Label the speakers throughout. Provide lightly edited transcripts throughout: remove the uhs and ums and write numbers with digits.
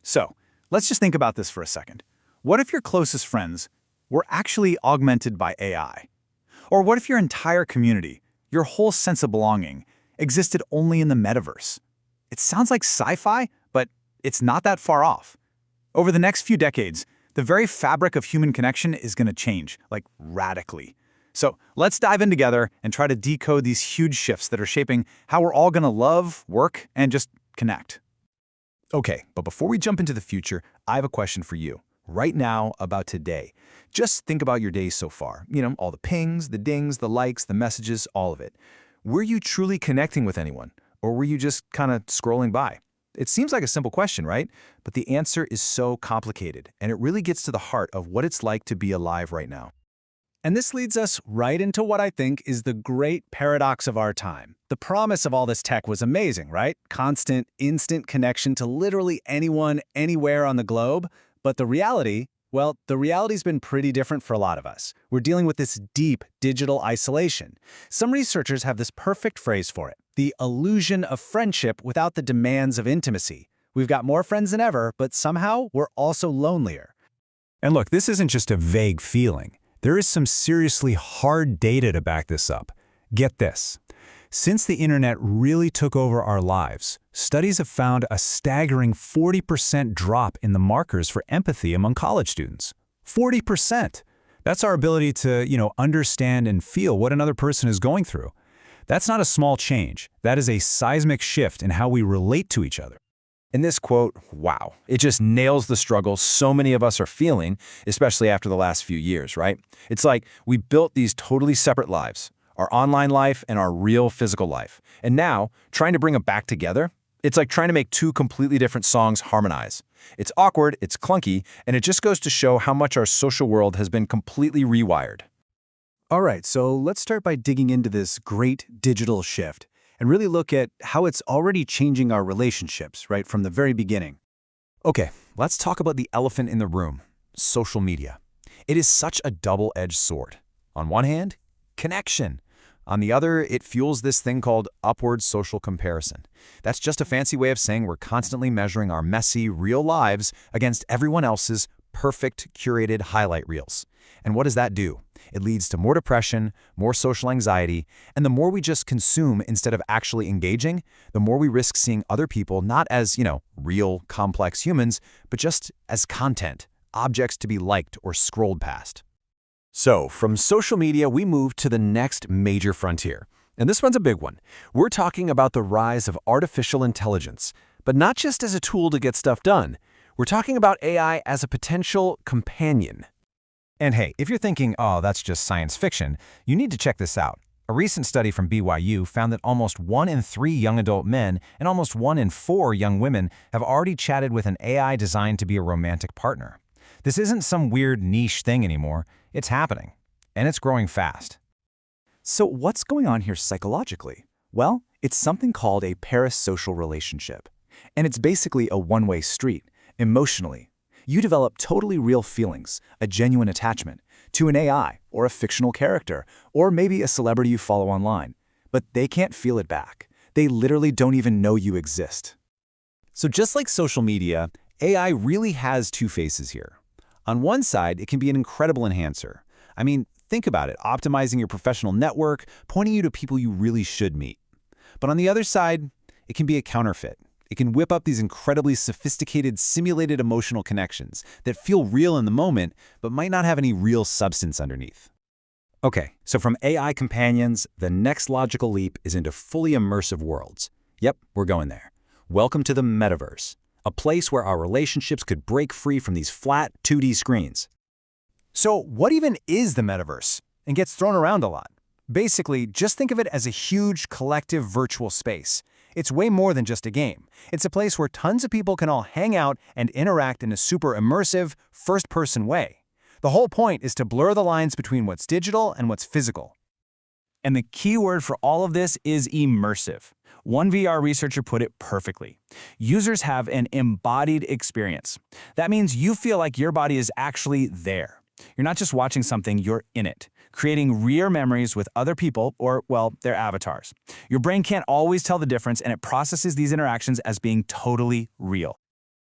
Speaker 1: So, let's just think about this for a second. What if your closest friends were actually augmented by AI? Or what if your entire community, your whole sense of belonging, existed only in the metaverse? It sounds like sci-fi, but it's not that far off. Over the next few decades, the very fabric of human connection is going to change, like radically. So let's dive in together and try to decode these huge shifts that are shaping how we're all going to love, work, and just connect.
Speaker 2: Okay, but before we jump into the future, I have a question for you. Right now, about today. Just think about your days so far. All the pings, the dings, the likes, the messages, all of it. Were you truly connecting with anyone? Or were you just kind of scrolling by? It seems like a simple question, right? But the answer is so complicated, and it really gets to the heart of what it's like to be alive right now.
Speaker 3: And this leads us right into what I think is the great paradox of our time. The promise of all this tech was amazing, right? Constant, instant connection to literally anyone, anywhere on the globe. But the reality, well, the reality's been pretty different for a lot of us. We're dealing with this deep digital isolation. Some researchers have this perfect phrase for it: the illusion of friendship without the demands of intimacy. We've got more friends than ever, but somehow we're also lonelier.
Speaker 2: And look, this isn't just a vague feeling. There is some seriously hard data to back this up. Get this. Since the internet really took over our lives, studies have found a staggering 40% drop in the markers for empathy among college students. 40%! That's our ability to, understand and feel what another person is going through. That's not a small change. That is a seismic shift in how we relate to each other.
Speaker 4: In this quote, wow, it just nails the struggle so many of us are feeling, especially after the last few years, right? It's like we built these totally separate lives, our online life and our real physical life. And now, trying to bring them back together, it's like trying to make two completely different songs harmonize. It's awkward, it's clunky, and it just goes to show how much our social world has been completely rewired.
Speaker 3: All right, so let's start by digging into this great digital shift and really look at how it's already changing our relationships, right, from the very beginning.
Speaker 2: Okay, let's talk about the elephant in the room: social media. It is such a double-edged sword. On one hand, connection. On the other, it fuels this thing called upward social comparison. That's just a fancy way of saying we're constantly measuring our messy, real lives against everyone else's perfect, curated highlight reels. And what does that do? It leads to more depression, more social anxiety, and the more we just consume instead of actually engaging, the more we risk seeing other people not as, real, complex humans, but just as content, objects to be liked or scrolled past.
Speaker 4: So, from social media, we move to the next major frontier. And this one's a big one. We're talking about the rise of artificial intelligence, but not just as a tool to get stuff done. We're talking about AI as a potential companion.
Speaker 2: And hey, if you're thinking, oh, that's just science fiction, you need to check this out. A recent study from BYU found that almost 1 in 3 young adult men and almost 1 in 4 young women have already chatted with an AI designed to be a romantic partner. This isn't some weird niche thing anymore. It's happening, and it's growing fast.
Speaker 1: So what's going on here psychologically? Well, it's something called a parasocial relationship. And it's basically a one-way street, emotionally. You develop totally real feelings, a genuine attachment, to an AI or a fictional character, or maybe a celebrity you follow online. But they can't feel it back. They literally don't even know you exist.
Speaker 2: So just like social media, AI really has two faces here. On one side, it can be an incredible enhancer. I mean, think about it, optimizing your professional network, pointing you to people you really should meet. But on the other side, it can be a counterfeit. It can whip up these incredibly sophisticated, simulated emotional connections that feel real in the moment, but might not have any real substance underneath. Okay, so from AI companions, the next logical leap is into fully immersive worlds. Yep, we're going there. Welcome to the metaverse, a place where our relationships could break free from these flat, 2D screens.
Speaker 3: So what even is the metaverse? And gets thrown around a lot. Basically, just think of it as a huge collective virtual space. It's way more than just a game. It's a place where tons of people can all hang out and interact in a super immersive, first-person way. The whole point is to blur the lines between what's digital and what's physical.
Speaker 5: And the key word for all of this is immersive. One VR researcher put it perfectly. Users have an embodied experience. That means you feel like your body is actually there. You're not just watching something, you're in it, creating real memories with other people or, well, their avatars. Your brain can't always tell the difference, and it processes these interactions as being totally real.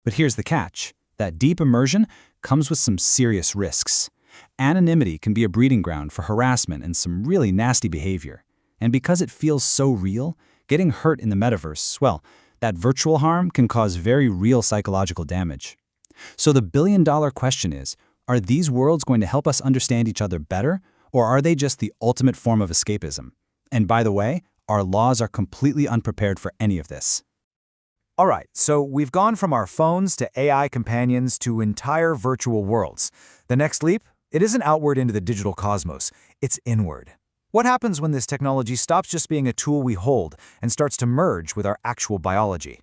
Speaker 3: But here's the catch. That deep immersion comes with some serious risks. Anonymity can be a breeding ground for harassment and some really nasty behavior. And because it feels so real, getting hurt in the metaverse, well, that virtual harm can cause very real psychological damage. So the billion-dollar question is, are these worlds going to help us understand each other better, or are they just the ultimate form of escapism? And by the way, our laws are completely unprepared for any of this.
Speaker 2: All right, so we've gone from our phones to AI companions to entire virtual worlds. The next leap? It isn't outward into the digital cosmos, it's inward. What happens when this technology stops just being a tool we hold and starts to merge with our actual biology?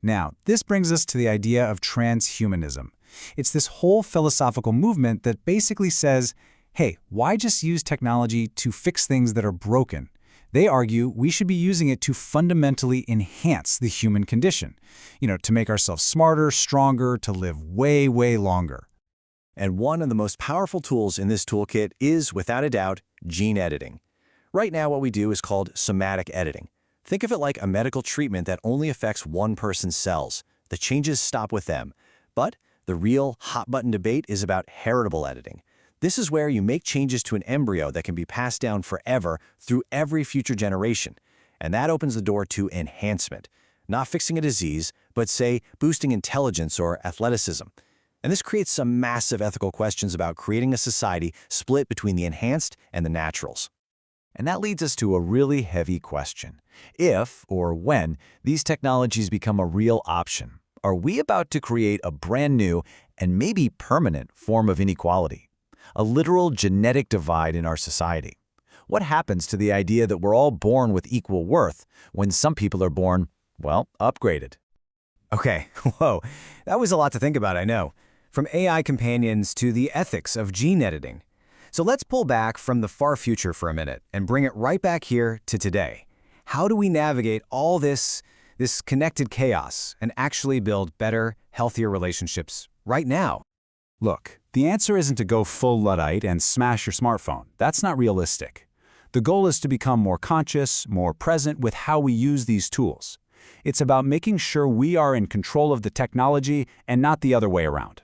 Speaker 3: Now, this brings us to the idea of transhumanism. It's this whole philosophical movement that basically says, hey, why just use technology to fix things that are broken? They argue we should be using it to fundamentally enhance the human condition, to make ourselves smarter, stronger, to live way, way longer.
Speaker 2: And one of the most powerful tools in this toolkit is, without a doubt, gene editing. Right now, what we do is called somatic editing. Think of it like a medical treatment that only affects one person's cells. The changes stop with them. But the real hot-button debate is about heritable editing. This is where you make changes to an embryo that can be passed down forever through every future generation. And that opens the door to enhancement. Not fixing a disease, but say, boosting intelligence or athleticism. And this creates some massive ethical questions about creating a society split between the enhanced and the naturals.
Speaker 3: And that leads us to a really heavy question. If, or when, these technologies become a real option, are we about to create a brand new and maybe permanent form of inequality? A literal genetic divide in our society? What happens to the idea that we're all born with equal worth when some people are born, well, upgraded?
Speaker 2: Okay, whoa, that was a lot to think about, I know. From AI companions to the ethics of gene editing. So let's pull back from the far future for a minute and bring it right back here to today. How do we navigate all this connected chaos and actually build better, healthier relationships right now?
Speaker 1: Look, the answer isn't to go full Luddite and smash your smartphone. That's not realistic. The goal is to become more conscious, more present with how we use these tools. It's about making sure we are in control of the technology and not the other way around.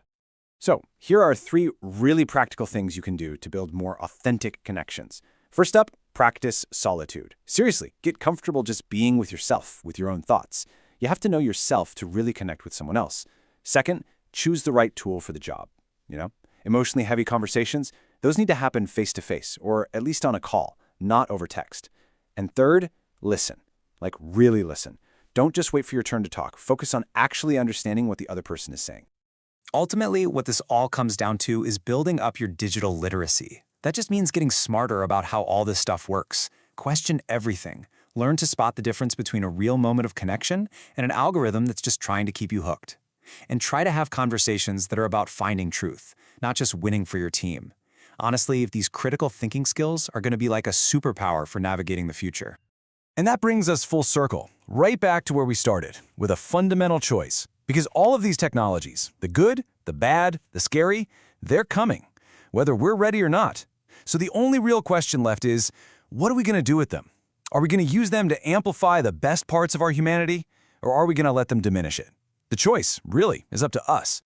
Speaker 4: So, here are 3 really practical things you can do to build more authentic connections. First up, practice solitude. Seriously, get comfortable just being with yourself, with your own thoughts. You have to know yourself to really connect with someone else. Second, choose the right tool for the job. Emotionally heavy conversations, those need to happen face-to-face, or at least on a call, not over text. And third, listen. Like, really listen. Don't just wait for your turn to talk. Focus on actually understanding what the other person is saying.
Speaker 5: Ultimately, what this all comes down to is building up your digital literacy. That just means getting smarter about how all this stuff works. Question everything. Learn to spot the difference between a real moment of connection and an algorithm that's just trying to keep you hooked. And try to have conversations that are about finding truth, not just winning for your team. Honestly, if these critical thinking skills are going to be like a superpower for navigating the future.
Speaker 4: And that brings us full circle, right back to where we started, with a fundamental choice. Because all of these technologies, the good, the bad, the scary, they're coming, whether we're ready or not. So the only real question left is, what are we going to do with them? Are we going to use them to amplify the best parts of our humanity, or are we going to let them diminish it? The choice, really, is up to us.